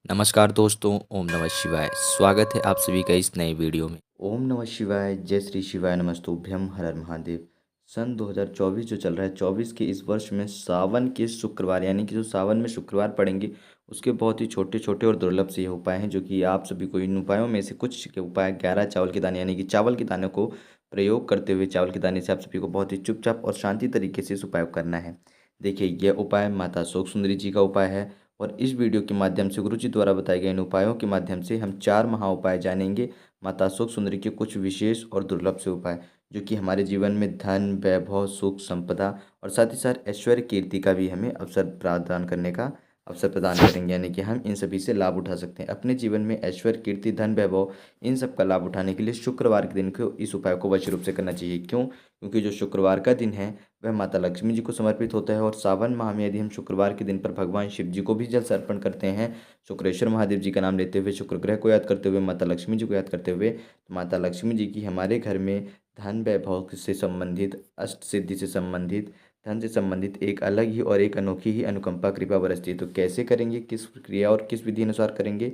नमस्कार दोस्तों, ओम नमः शिवाय। स्वागत है आप सभी का इस नए वीडियो में। ओम नमः शिवाय, जय श्री शिवाय, नमस्तुभ्यम, हर हर महादेव। सन 2024 जो चल रहा है, 24 के इस वर्ष में सावन के शुक्रवार यानी कि जो सावन में शुक्रवार पड़ेंगे, उसके बहुत ही छोटे छोटे और दुर्लभ से ये उपाय हैं जो कि आप सभी को इन उपायों में से कुछ के उपाय 11 चावल के दाने यानी कि चावल के दानों को प्रयोग करते हुए चावल के दाने से आप सभी को बहुत ही चुपचाप और शांति तरीके से इस उपाय को करना है। देखिए, यह उपाय माता शोक सुंदरी जी का उपाय है और इस वीडियो के माध्यम से गुरु जी द्वारा बताए गए इन उपायों के माध्यम से हम 4 महा उपाय जानेंगे। माता अशोक सुंदरी के कुछ विशेष और दुर्लभ से उपाय जो कि हमारे जीवन में धन, वैभव, सुख, संपदा और साथ ही साथ ऐश्वर्य, कीर्ति का भी हमें अवसर प्रदान करने का अवसर प्रदान करेंगे, यानी कि हम इन सभी से लाभ उठा सकते हैं। अपने जीवन में ऐश्वर्य, कीर्ति, धन, वैभव इन सब का लाभ उठाने के लिए शुक्रवार के दिन को इस उपाय को अवश्य रूप से करना चाहिए। क्यों? क्योंकि जो शुक्रवार का दिन है वह माता लक्ष्मी जी को समर्पित होता है और सावन माह में यदि हम शुक्रवार के दिन पर भगवान शिव जी को भी जल अर्पण करते हैं, शुक्रेश्वर महादेव जी का नाम लेते हुए, शुक्र ग्रह को याद करते हुए, माता लक्ष्मी जी को याद करते हुए, तो माता लक्ष्मी जी की हमारे घर में धन वैभव से संबंधित, अष्ट सिद्धि से संबंधित, धन से संबंधित एक अलग ही और एक अनोखी ही अनुकंपा कृपा बरसती है। तो कैसे करेंगे, किस प्रक्रिया और किस विधि अनुसार करेंगे,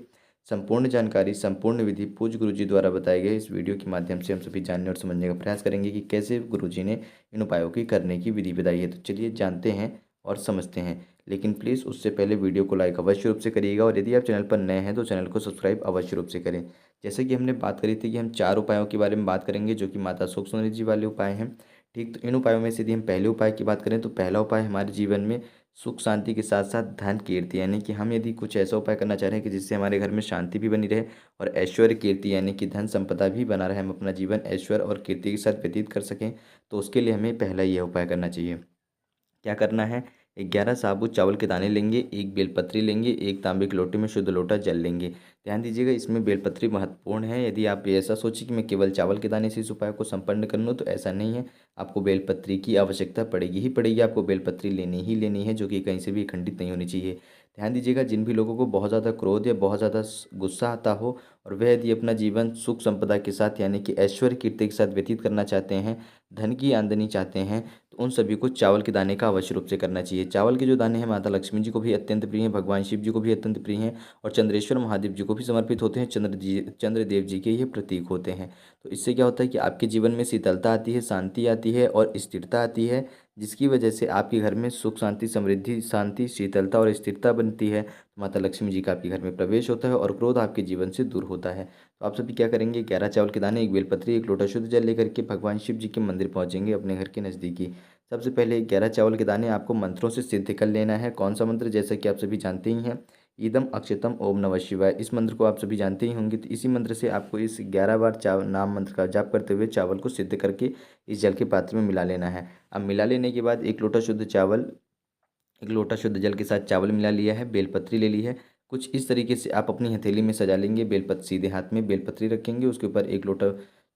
संपूर्ण जानकारी, संपूर्ण विधि पूज्य गुरु जी द्वारा बताए गए इस वीडियो के माध्यम से हम सभी जानने और समझने का प्रयास करेंगे कि कैसे गुरु जी ने इन उपायों की करने की विधि बताई है। तो चलिए जानते हैं और समझते हैं। लेकिन प्लीज़ उससे पहले वीडियो को लाइक अवश्य रूप से करिएगा और यदि आप चैनल पर नए हैं तो चैनल को सब्सक्राइब अवश्य रूप से करें। जैसे कि हमने बात करी थी कि हम 4 उपायों के बारे में बात करेंगे जो कि माता शोक सुंदरी जी वाले उपाय हैं। ठीक, तो इन उपायों में से यदि हम पहले उपाय की बात करें तो पहला उपाय हमारे जीवन में सुख शांति के साथ साथ धन कीर्ति, यानी कि हम यदि कुछ ऐसा उपाय करना चाह रहे हैं कि जिससे हमारे घर में शांति भी बनी रहे और ऐश्वर्य कीर्ति यानी कि धन संपदा भी बना रहे, हम अपना जीवन ऐश्वर्य और कीर्ति के साथ व्यतीत कर सकें, तो उसके लिए हमें पहला यह उपाय करना चाहिए। क्या करना है? 11 साबुत चावल के दाने लेंगे, एक बेलपत्री लेंगे, एक तांबे के लोटे में शुद्ध लोटा जल लेंगे। ध्यान दीजिएगा, इसमें बेलपत्री महत्वपूर्ण है। यदि आप ऐसा सोचें कि मैं केवल चावल के दाने से इस उपाय को संपन्न कर लूँ, तो ऐसा नहीं है। आपको बेलपत्री की आवश्यकता पड़ेगी ही पड़ेगी, आपको बेलपत्री लेनी ही लेनी है, जो कि कहीं से भी खंडित नहीं होनी चाहिए। ध्यान दीजिएगा, जिन भी लोगों को बहुत ज़्यादा क्रोध या बहुत ज़्यादा गुस्सा आता हो और वह यदि अपना जीवन सुख संपदा के साथ यानी कि ऐश्वर्य कीर्ति के साथ व्यतीत करना चाहते हैं, धन की आमदनी चाहते हैं, तो उन सभी को चावल के दाने का अवश्य रूप से करना चाहिए। चावल के जो दाने हैं माता लक्ष्मी जी को भी अत्यंत प्रिय हैं, भगवान शिव जी को भी अत्यंत प्रिय हैं और चंद्रेश्वर महादेव जी को भी समर्पित होते हैं। चंद्रदेव जी के ये प्रतीक होते हैं। तो इससे क्या होता है कि आपके जीवन में शीतलता आती है, शांति आती है और स्थिरता आती है, जिसकी वजह से आपके घर में सुख शांति समृद्धि शांति शीतलता और स्थिरता बनती है। तो माता लक्ष्मी जी का आपके घर में प्रवेश होता है और क्रोध आपके जीवन से दूर होता है। तो आप सभी क्या करेंगे? 11 चावल के दाने, एक बेलपत्री, एक लोटा शुद्ध जल लेकर के भगवान शिव जी के मंदिर पहुंचेंगे अपने घर के नज़दीकी। सबसे पहले 11 चावल के दाने आपको मंत्रों से सिद्ध कर लेना है। कौन सा मंत्र? जैसा कि आप सभी जानते ही हैं, ईदम अक्षतम ओम नमः शिवाय। इस मंत्र को आप सभी जानते ही होंगे। तो इसी मंत्र से आपको इस 11 बार चावल नाम मंत्र का जाप करते हुए चावल को सिद्ध करके इस जल के पात्र में मिला लेना है। अब मिला लेने के बाद एक लोटा शुद्ध जल के साथ चावल मिला लिया है, बेलपत्री ले ली है। कुछ इस तरीके से आप अपनी हथेली में सजा लेंगे। बेलपत्र सीधे हाथ में बेलपत्री रखेंगे, उसके ऊपर एक लोटा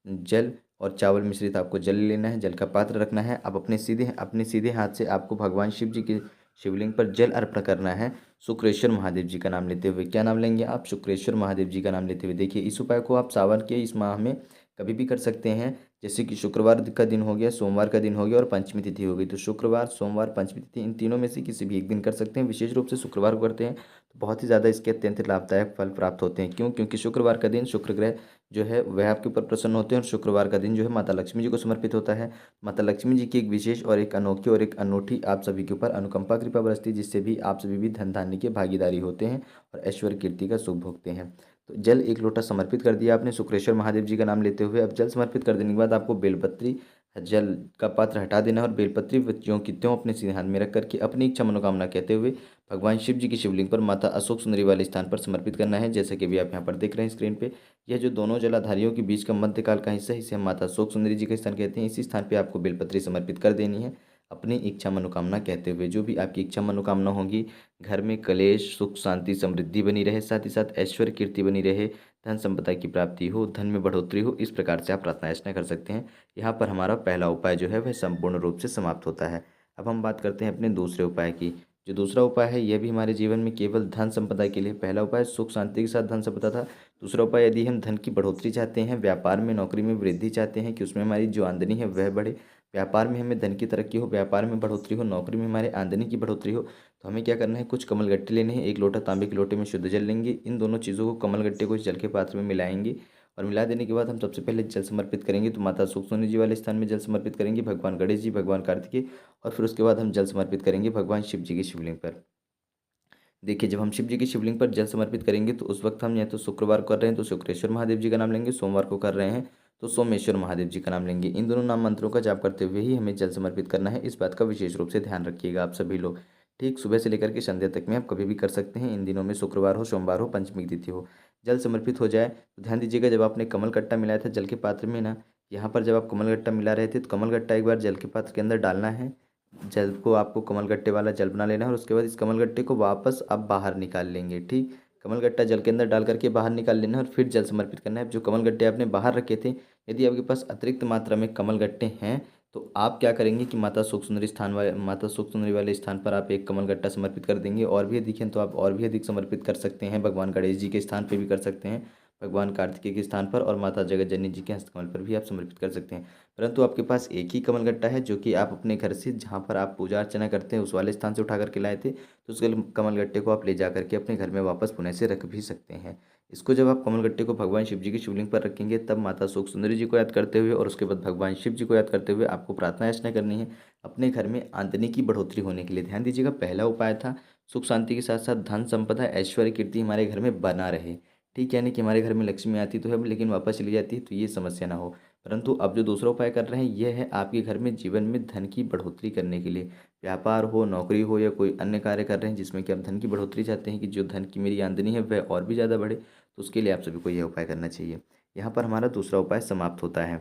जल और चावल मिश्रित आपको जल लेना है, जल का पात्र रखना है। अब अपने सीधे हाथ से आपको भगवान शिव जी के शिवलिंग पर जल अर्पण करना है, शुक्रेश्वर महादेव जी का नाम लेते हुए। क्या नाम लेंगे आप? शुक्रेश्वर महादेव जी का नाम लेते हुए। देखिए, इस उपाय को आप सावन के इस माह में कभी भी कर सकते हैं। जैसे कि शुक्रवार का दिन हो गया, सोमवार का दिन हो गया और पंचमी तिथि हो गई। तो शुक्रवार, सोमवार, पंचमी तिथि इन तीनों में से किसी भी एक दिन कर सकते हैं। विशेष रूप से शुक्रवार को करते हैं तो बहुत ही ज़्यादा इसके अत्यंत लाभदायक फल प्राप्त होते हैं। क्यों? क्योंकि शुक्रवार का दिन शुक्र ग्रह जो है वह आपके ऊपर प्रसन्न होते हैं और शुक्रवार का दिन जो है माता लक्ष्मी जी को समर्पित होता है। माता लक्ष्मी जी की एक विशेष और एक अनोखी और एक अनूठी आप सभी के ऊपर अनुकंपा कृपा बरसती है, जिससे भी आप सभी भी धन धान्य के भागीदारी होते हैं और ऐश्वर्य कीर्ति का सुख भोगते हैं। तो जल एक लोटा समर्पित कर दिया आपने शुक्रेश्वर महादेव जी का नाम लेते हुए। अब जल समर्पित कर देने के बाद आपको बेलपत्री जल का पात्र हटा देना है और बेलपत्री ज्यों की त्यों अपने सीधे हाथ में रख करके अपनी इच्छा मनोकामना कहते हुए भगवान शिव जी की शिवलिंग पर माता अशोक सुंदरी वाले स्थान पर समर्पित करना है। जैसे कि अभी आप यहाँ पर देख रहे हैं स्क्रीन पे, यह जो दोनों जलाधारियों के बीच का मध्यकाल का हिस्सा है, इसे हम माता अशोक सुंदरी जी का स्थान कहते हैं। इसी स्थान पर आपको बेलपत्री समर्पित कर देनी है अपनी इच्छा मनोकामना कहते हुए। जो भी आपकी इच्छा मनोकामना होगी, घर में कलेश सुख शांति समृद्धि बनी रहे, साथ ही साथ ऐश्वर्य कीर्ति बनी रहे, धन संपदा की प्राप्ति हो, धन में बढ़ोतरी हो, इस प्रकार से आप प्रार्थना अर्चना कर सकते हैं। यहाँ पर हमारा पहला उपाय जो है वह संपूर्ण रूप से समाप्त होता है। अब हम बात करते हैं अपने दूसरे उपाय की। जो दूसरा उपाय है यह भी हमारे जीवन में केवल धन संपदा के लिए। पहला उपाय सुख शांति के साथ धन संपदा था। दूसरा उपाय, यदि हम धन की बढ़ोतरी चाहते हैं, व्यापार में नौकरी में वृद्धि चाहते हैं कि उसमें हमारी जो आमदनी है वह बढ़े, व्यापार में हमें धन की तरक्की हो, व्यापार में बढ़ोतरी हो, नौकरी में हमारे आमदनी की बढ़ोतरी हो, तो हमें क्या करना है, कुछ कमल गट्टे लेने हैं। एक लोटा तांबे के लोटे में शुद्ध जल लेंगे। इन दोनों चीज़ों को, कमल गट्टे को, इस जल के पात्र में मिलाएंगे और मिला देने के बाद हम सबसे पहले जल समर्पित करेंगे। तो माता सुखसुंदरी जी वाले स्थान में जल समर्पित करेंगे, भगवान गणेश जी, भगवान कार्तिकेय, और फिर उसके बाद हम जल समर्पित करेंगे भगवान शिव जी की शिवलिंग पर। देखिए, जब हम शिव जी की शिवलिंग पर जल समर्पित करेंगे तो उस वक्त हम या तो शुक्रवार को कर रहे हैं तो शुक्रेश्वर महादेव जी का नाम लेंगे, सोमवार को कर रहे हैं तो सोमेश्वर महादेव जी का नाम लेंगे। इन दोनों नाम मंत्रों का जाप करते हुए ही हमें जल समर्पित करना है। इस बात का विशेष रूप से ध्यान रखिएगा आप सभी लोग। ठीक सुबह से लेकर के संध्या तक में आप कभी भी कर सकते हैं। इन दिनों में शुक्रवार हो, सोमवार हो, पंचमी की तिथि हो, जल समर्पित हो जाए तो ध्यान दीजिएगा, जब आपने कमल गट्टा मिलाया था जल के पात्र में ना, यहाँ पर जब आप कमल गट्टा मिला रहे थे तो कमल गट्टा एक बार जल के पात्र के अंदर डालना है। जल को आपको कमलगट्टे वाला जल बना लेना है और उसके बाद इस कमलगट्टे को वापस आप बाहर निकाल लेंगे। ठीक, कमलगट्टा जल के अंदर डाल करके बाहर निकाल लेना है और फिर जल समर्पित करना है। जो कमलगट्टे आपने बाहर रखे थे, यदि आपके पास अतिरिक्त मात्रा में कमलगट्टे हैं तो आप क्या करेंगे कि माता सुख सुंदरी वाले स्थान पर आप एक कमलगट्टा समर्पित कर देंगे। और भी अधिक हैं तो आप और भी अधिक समर्पित कर सकते हैं। भगवान गणेश जी के स्थान पर भी कर सकते हैं, भगवान कार्तिकेय के स्थान पर, और माता जगत जननी जी के हस्तकमल पर भी आप समर्पित कर सकते हैं। परंतु आपके पास एक ही कमलगट्टा है जो कि आप अपने घर से, जहाँ पर आप पूजा अर्चना करते हैं, उस वाले स्थान से उठा करके लाए थे, तो उस कमलगट्टे को आप ले जा करके अपने घर में वापस पुनः से रख भी सकते हैं। इसको जब आप कमलगट्टे को भगवान शिव जी की शिवलिंग पर रखेंगे, तब माता सुख सुंदरी जी को याद करते हुए और उसके बाद भगवान शिव जी को याद करते हुए आपको प्रार्थना याचना करनी है अपने घर में आमदनी की बढ़ोतरी होने के लिए। ध्यान दीजिएगा, पहला उपाय था सुख शांति के साथ साथ धन संपदा ऐश्वर्य कीर्ति हमारे घर में बना रहे। ठीक, यानी कि हमारे घर में लक्ष्मी आती तो है लेकिन वापस चली जाती है, तो ये समस्या ना हो। परंतु अब जो दूसरा उपाय कर रहे हैं, यह है आपके घर में जीवन में धन की बढ़ोतरी करने के लिए। व्यापार हो, नौकरी हो, या कोई अन्य कार्य कर रहे हैं जिसमें कि आप धन की बढ़ोतरी चाहते हैं कि जो धन की मेरी आमदनी है वह और भी ज़्यादा बढ़े, तो उसके लिए आप सभी को यह उपाय करना चाहिए। यहाँ पर हमारा दूसरा उपाय समाप्त होता है।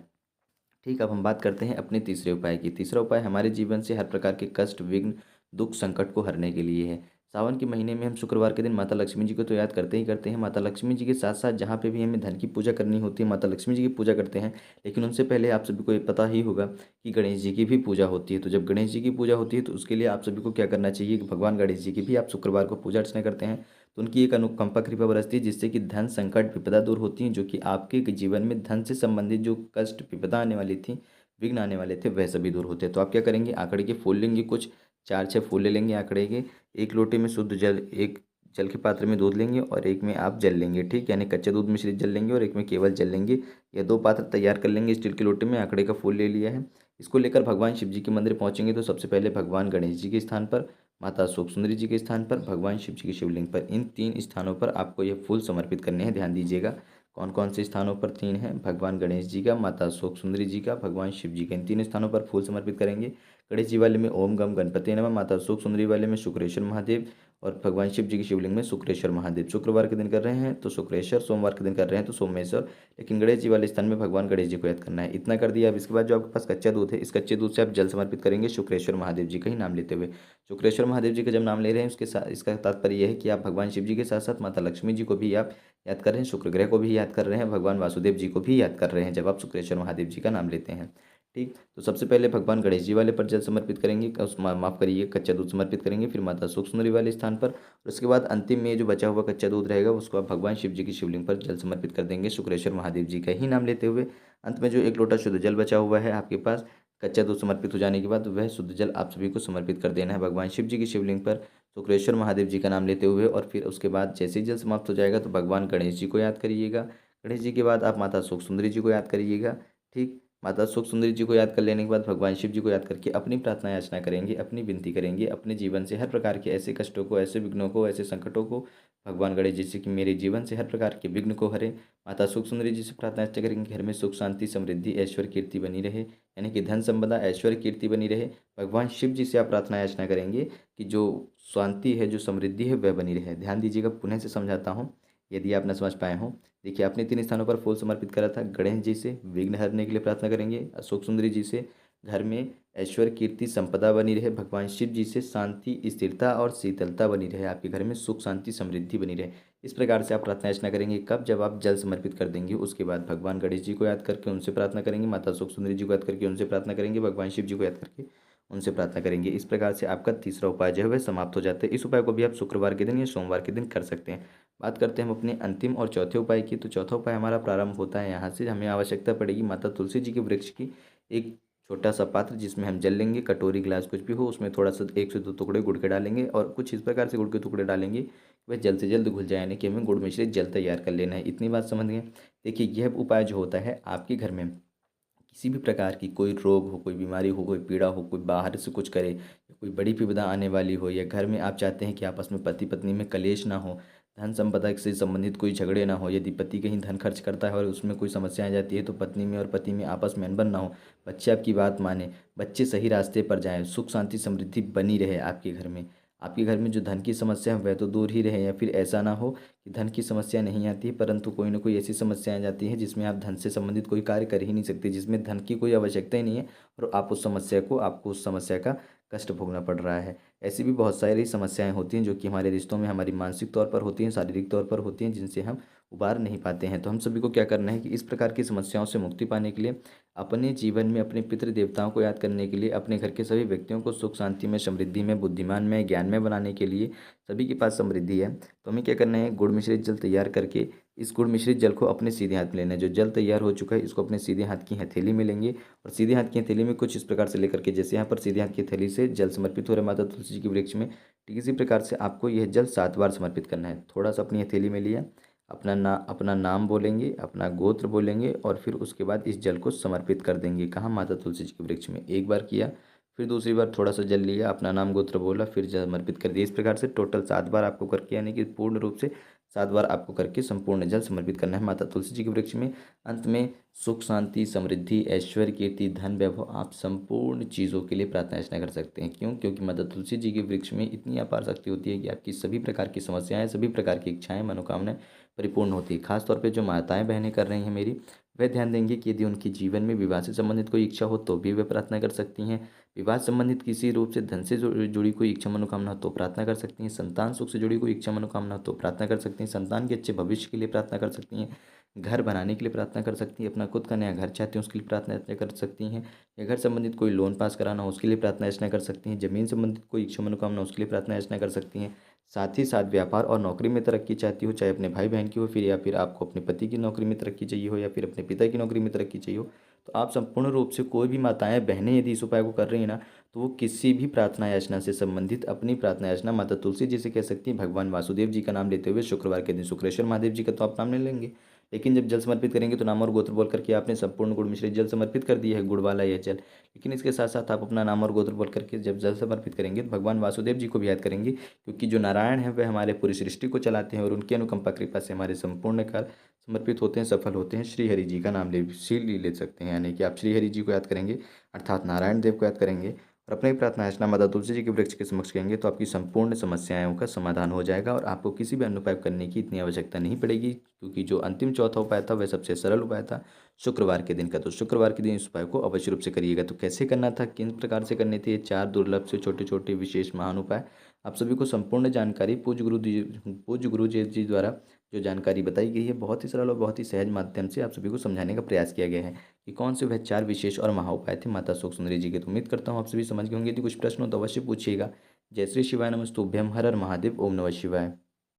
ठीक, अब हम बात करते हैं अपने तीसरे उपाय की। तीसरा उपाय हमारे जीवन से हर प्रकार के कष्ट, विघ्न, दुख, संकट को हरने के लिए है। सावन के महीने में हम शुक्रवार के दिन माता लक्ष्मी जी को तो याद करते ही करते हैं। माता लक्ष्मी जी के साथ साथ जहाँ पे भी हमें धन की पूजा करनी होती है, माता लक्ष्मी जी की पूजा करते हैं। लेकिन उनसे पहले आप सभी को ये पता ही होगा कि गणेश जी की भी पूजा होती है। तो जब गणेश जी की पूजा होती है तो उसके लिए आप सभी को क्या करना चाहिए कि भगवान गणेश जी की भी आप शुक्रवार को पूजा अर्चना करते हैं तो उनकी एक अनुकंपा कृपा बरसती है, जिससे कि धन संकट विपदा दूर होती हैं, जो कि आपके जीवन में धन से संबंधित जो कष्ट विपदा आने वाली थी, विघ्न आने वाले थे, वह सभी दूर होते हैं। तो आप क्या करेंगे, आंकड़े के फूल लेंगे, कुछ 4-6 फूल ले लेंगे आंकड़े के। एक लोटे में शुद्ध जल, एक जल के पात्र में दूध लेंगे और एक में आप जल लेंगे। ठीक, यानी कच्चे दूध मिश्रित जल लेंगे और एक में केवल जल लेंगे। या 2 पात्र तैयार कर लेंगे स्टील के लोटे में। आंकड़े का फूल ले लिया है, इसको लेकर भगवान शिव जी के मंदिर पहुंचेंगे तो सबसे पहले भगवान गणेश जी के स्थान पर, माता सुख सुंदरी जी के स्थान पर, भगवान शिव जी की शिवलिंग पर, इन 3 स्थानों पर आपको यह फूल समर्पित करने हैं। ध्यान दीजिएगा कौन कौन से स्थानों पर 3 हैं, भगवान गणेश जी का, माता सुख सुंदरी जी का, भगवान शिव जी का, इन 3 स्थानों पर फूल समर्पित करेंगे। गणेश जी वाले में ओम गम गणपति नमः, माता सुख सुंदरी वाले में शुक्रेश्वर महादेव, और भगवान शिव जी की शिवलिंग में शुक्रेश्वर महादेव। शुक्रवार के दिन कर रहे हैं तो शुक्रेश्वर, सोमवार के दिन कर रहे हैं तो सोमेश्वर, लेकिन गणेश जी वाले स्थान में भगवान गणेश जी को याद करना है। इतना कर दिया। अब इसके बाद जो आपके पास कच्चा दूध है, इस कच्चे दूध से आप जल समर्पित करेंगे शुक्रेश्वर महादेव जी का ही नाम लेते हुए। शुक्रेश्वर महादेव जी का जब नाम ले रहे हैं, उसके साथ इसका तात्पर्य यह है कि आप भगवान शिव जी के साथ साथ माता लक्ष्मी जी को भी आप याद कर रहे हैं, शुक्र ग्रह को भी याद कर रहे हैं, भगवान वासुदेव जी को भी याद कर रहे हैं जब आप शुक्रेश्वर महादेव जी का नाम लेते हैं। ठीक, तो सबसे पहले भगवान गणेश जी वाले पर जल समर्पित करेंगे, माफ़ करिए, कच्चा दूध समर्पित करेंगे, फिर माता सुख सुंदरी वाले स्थान पर, और उसके बाद अंतिम में जो बचा हुआ कच्चा दूध रहेगा उसको आप भगवान शिव जी की शिवलिंग पर जल समर्पित कर देंगे शुक्रेश्वर महादेव जी का ही नाम लेते हुए। अंत में जो 1 लोटा शुद्ध जल बचा हुआ है आपके पास, कच्चा दूध समर्पित हो जाने के बाद, वह शुद्ध जल आप सभी को समर्पित कर देना है भगवान शिव जी की शिवलिंग पर शुक्रेश्वर महादेव जी का नाम लेते हुए। और फिर उसके बाद जैसे ही जल समाप्त हो जाएगा तो भगवान गणेश जी को याद करिएगा। गणेश जी के बाद आप माता सुख सुंदरी जी को याद करिएगा। ठीक, माता सुख सुंदरी जी को याद कर लेने के बाद भगवान शिव जी को याद करके अपनी प्रार्थना याचना करेंगे, अपनी विनती करेंगे, अपने जीवन से हर प्रकार के ऐसे कष्टों को, ऐसे विघ्नों को, ऐसे संकटों को भगवान गणेश जी से कि मेरे जीवन से हर प्रकार के विघ्न को हरे। माता सुख सुंदरी जी से प्रार्थना याचना करेंगे, घर में सुख शांति समृद्धि ऐश्वर्य कीर्ति बनी रहे, यानी कि धन संपदा ऐश्वर्य कीर्ति बनी रहे। भगवान शिव जी से आप प्रार्थना याचना करेंगे कि जो शांति है, जो समृद्धि है, वह बनी रहे। ध्यान दीजिएगा, पुनः से समझाता हूँ यदि आप न समझ पाए हों। देखिए, आपने 3 स्थानों पर फूल समर्पित करा था। गणेश जी से विघ्न हरने के लिए प्रार्थना करेंगे, अशोक सुंदरी जी से घर में ऐश्वर्य कीर्ति संपदा बनी रहे, भगवान शिव जी से शांति स्थिरता और शीतलता बनी रहे, आपके घर में सुख शांति समृद्धि बनी रहे। इस प्रकार से आप प्रार्थना अर्चना करेंगे। कब, जब आप जल समर्पित कर देंगे उसके बाद भगवान गणेश जी को याद करके उनसे प्रार्थना करेंगे, माता सुख सुंदरी जी को याद करके उनसे प्रार्थना करेंगे, भगवान शिव जी को याद करके उनसे प्रार्थना करेंगे। इस प्रकार से आपका तीसरा उपाय जो है वह समाप्त हो जाता है। इस उपाय को भी आप शुक्रवार के दिन या सोमवार के दिन कर सकते हैं। बात करते हैं हम अपने अंतिम और चौथे उपाय की। तो चौथा उपाय हमारा प्रारंभ होता है यहाँ से। हमें आवश्यकता पड़ेगी माता तुलसी जी के वृक्ष की, एक छोटा सा पात्र जिसमें हम जल लेंगे, कटोरी गिलास कुछ भी हो, उसमें थोड़ा सा 1 से 2 टुकड़े गुड़ के डालेंगे और कुछ इस प्रकार से गुड़ के टुकड़े डालेंगे कि वह जल्द से जल्द घुल जाए, यानी कि हमें गुड़ मिश्रित जल तैयार कर लेना है। इतनी बात समझ गए। देखिए यह उपाय जो होता है आपके घर में किसी भी प्रकार की कोई रोग हो, कोई बीमारी हो, कोई पीड़ा हो, कोई बाहर से कुछ करे, कोई बड़ी विपदा आने वाली हो, या घर में आप चाहते हैं कि आपस में पति पत्नी में कलेश ना हो, धन संपदा से संबंधित कोई झगड़े ना हो, यदि पति कहीं धन खर्च करता है और उसमें कोई समस्या आ जाती है तो पत्नी में और पति में आपस में अनबन ना हो, बच्चे आपकी बात माने, बच्चे सही रास्ते पर जाएं, सुख शांति समृद्धि बनी रहे आपके घर में। आपके घर में जो धन की समस्या है वह तो दूर ही रहे, या फिर ऐसा ना हो कि धन की समस्या नहीं आती है परंतु कोई ना कोई ऐसी समस्या आ जाती है जिसमें आप धन से संबंधित कोई कार्य कर ही नहीं सकते, जिसमें धन की कोई आवश्यकता ही नहीं है और आपको उस समस्या का कष्ट भोगना पड़ रहा है। ऐसी भी बहुत सारी समस्याएं होती हैं जो कि हमारे रिश्तों में हमारी मानसिक तौर पर होती हैं, शारीरिक तौर पर होती हैं, जिनसे हम उबार नहीं पाते हैं। तो हम सभी को क्या करना है कि इस प्रकार की समस्याओं से मुक्ति पाने के लिए अपने जीवन में अपने पितृ देवताओं को याद करने के लिए, अपने घर के सभी व्यक्तियों को सुख शांति में, समृद्धि में, बुद्धिमान में, ज्ञान में बनाने के लिए, सभी के पास समृद्धि है तो हमें क्या करना है, गुड़ मिश्रित जल तैयार करके इस गुड़ मिश्रित जल को अपने सीधे हाथ में लेना है। जो जल तैयार हो चुका है इसको अपने सीधे हाथ की हथेली में लेंगे और सीधे हाथ की हथेली में कुछ इस प्रकार से लेकर के, जैसे यहाँ पर सीधे हाथ की हथेली से जल समर्पित हो रहा है माता तुलसी जी के वृक्ष में, ठीक इसी प्रकार से आपको यह जल 7 बार समर्पित करना है। थोड़ा सा अपनी हथेली में लिया, अपना नाम बोलेंगे, अपना गोत्र बोलेंगे और फिर उसके बाद इस जल को समर्पित कर देंगे। कहाँ? माता तुलसी जी के वृक्ष में। एक बार किया, फिर दूसरी बार थोड़ा सा जल लिया, अपना नाम गोत्र बोला, फिर जल समर्पित कर दिया। इस प्रकार से टोटल 7 बार आपको करके, यानी कि पूर्ण रूप से 7 बार आपको करके संपूर्ण जल समर्पित करना है माता तुलसी जी के वृक्ष में। अंत में सुख शांति समृद्धि ऐश्वर्य कीर्ति धन वैभव आप संपूर्ण चीज़ों के लिए प्रार्थना अर्चना कर सकते हैं। क्यों? क्योंकि माता तुलसी जी के वृक्ष में इतनी अपार शक्ति होती है कि आपकी सभी प्रकार की समस्याएं, सभी प्रकार की इच्छाएं, मनोकामनाएं परिपूर्ण होती है। खासतौर पे जो माताएं बहनें कर रही हैं मेरी, वह ध्यान देंगे कि यदि उनके जीवन में विवाह से संबंधित कोई इच्छा हो तो भी वे प्रार्थना कर सकती हैं। विवाह संबंधित किसी रूप से धन से जुड़ी कोई इच्छा मनोकामना हो तो प्रार्थना कर सकती हैं। संतान सुख से जुड़ी कोई इच्छा मनोकामना हो तो प्रार्थना कर सकती हैं। संतान के अच्छे भविष्य के लिए प्रार्थना कर सकती हैं। घर बनाने के लिए प्रार्थना कर सकती हैं। अपना खुद का नया घर चाहती हैं उसके लिए प्रार्थना अर्चना कर सकती हैं। या घर संबंधित कोई लोन पास कराना हो उसके लिए प्रार्थना अर्चना कर सकती हैं। जमीन संबंधित कोई इच्छा मनोकामना हो उसके लिए प्रार्थना अर्चना कर सकती हैं। साथ ही साथ व्यापार और नौकरी में तरक्की चाहती हो, चाहे अपने भाई बहन की हो, फिर या फिर आपको अपने पति की नौकरी में तरक्की चाहिए हो, या फिर अपने पिता की नौकरी में तरक्की चाहिए हो, तो आप संपूर्ण रूप से कोई भी माताएं बहनें यदि इस उपाय को कर रही हैं ना, तो वो किसी भी प्रार्थना याचना से संबंधित अपनी प्रार्थना याचना माता तुलसी जी से कह सकती हैं। भगवान वासुदेव जी का नाम लेते हुए शुक्रवार के दिन शुक्रेश्वर महादेव जी का तो आप नाम नहीं लेंगे, लेकिन जब जल समर्पित करेंगे तो नाम और गोत्र बोल करके आपने संपूर्ण गुड़ मिश्रित जल समर्पित कर दिया है, गुड़ वाला यह जल। लेकिन इसके साथ साथ आप अपना नाम और गोत्र बोल करके जब जल समर्पित करेंगे तो भगवान वासुदेव जी को भी याद करेंगे, क्योंकि जो नारायण है वह हमारे पूरी सृष्टि को चलाते हैं और उनकी अनुकंपा कृपा से हमारे संपूर्ण कार्य समर्पित होते हैं, सफल होते हैं। श्री हरि जी का नाम ले सकते हैं, यानी कि आप श्री हरि जी को याद करेंगे अर्थात नारायण देव को याद करेंगे और अपनी प्रार्थना अर्चना माता तुलसी जी के वृक्ष के समक्ष करेंगे तो आपकी संपूर्ण समस्याओं का समाधान हो जाएगा और आपको किसी भी अन्य उपाय करने की इतनी आवश्यकता नहीं पड़ेगी, क्योंकि जो अंतिम चौथा उपाय था वह सबसे सरल उपाय था शुक्रवार के दिन का। तो शुक्रवार के दिन इस उपाय को अवश्य रूप से करिएगा। तो कैसे करना था, किन प्रकार से करने थे ये 4 दुर्लभ से छोटे छोटे विशेष महान उपाय, आप सभी को संपूर्ण जानकारी पूज्य गुरु जी द्वारा जो जानकारी बताई गई है, बहुत ही सरल और बहुत ही सहज माध्यम से आप सभी को समझाने का प्रयास किया गया है कि कौन से वह 4 विशेष और महा उपाय थे माता सुख सुंदरी जी के। तो उम्मीद करता हूँ आप सभी समझ गए होंगे। यदि कुछ प्रश्न हो तो अवश्य पूछिएगा। जय श्री शिवाय नमस्तुभ्यम, हर हर महादेव, ओम नमः शिवाय।